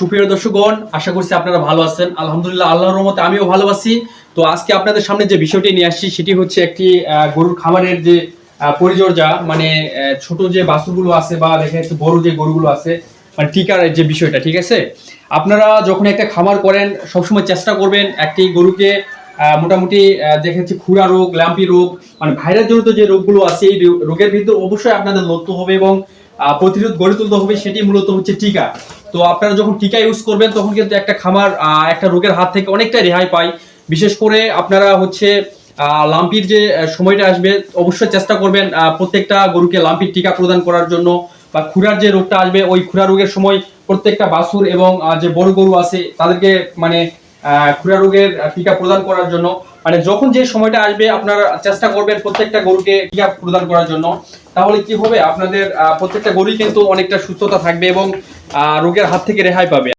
সুপ্রিয় দর্শকগণ, আশা করছি আপনারা ভালো আছেন। আলহামদুলিল্লাহ, আল্লাহর রহমতে আমিও ভালো আছি। তো আজকে আপনাদের সামনে যে বিষয়টি নিয়ে আসছি সেটি হচ্ছে একটি গরুর খামারের যে পরিচর্যা, মানে ছোট যে বাছুরগুলো আছে বা দেখা যাচ্ছে বড় যে গরুগুলো আছে, মানে টিকার যে বিষয়টা, ঠিক আছে। আপনারা যখন একটা খামার করেন সবসময় চেষ্টা করবেন একটি গরুকে মোটামুটি দেখা যাচ্ছে খুরা রোগ, ল্যাম্পি রোগ, মানে ভাইরাস জনিত যে রোগগুলো আছে এই রোগের ভিতরে অবশ্যই আপনাদের লড়তে হবে এবং প্রতিরোধ গড়ে তুলতে হবে। সেটি মূলত হচ্ছে টিকা। তো আপনারা যখন টিকা ইউজ করবেন তখন কিন্তু একটা খামার একটা রোগের হাত থেকে অনেকটা রেহাই পায়। বিশেষ করে আপনারা হচ্ছে লাম্পির যে সময়টা আসবে অবশ্যই চেষ্টা করবেন প্রত্যেকটা গরুকে লাম্পির টিকা প্রদান করার জন্য, বা খুরার যে রোগটা আসবে ওই খুরা রোগের সময় প্রত্যেকটা বাছুর এবং যে বড় গরু আছে তাদেরকে মানে খুরা রোগের টিকা প্রদান করার জন্য, মানে যখন যে সময়টা আসবে আপনারা চেষ্টা করবেন প্রত্যেকটা গরুকে টিকা প্রদান করার জন্য। তাহলে কি হবে, আপনাদের প্রত্যেকটা গরুই কিন্তু অনেকটা সুস্থতা থাকবে এবং রোগের হাত থেকে রেহাই পাবে।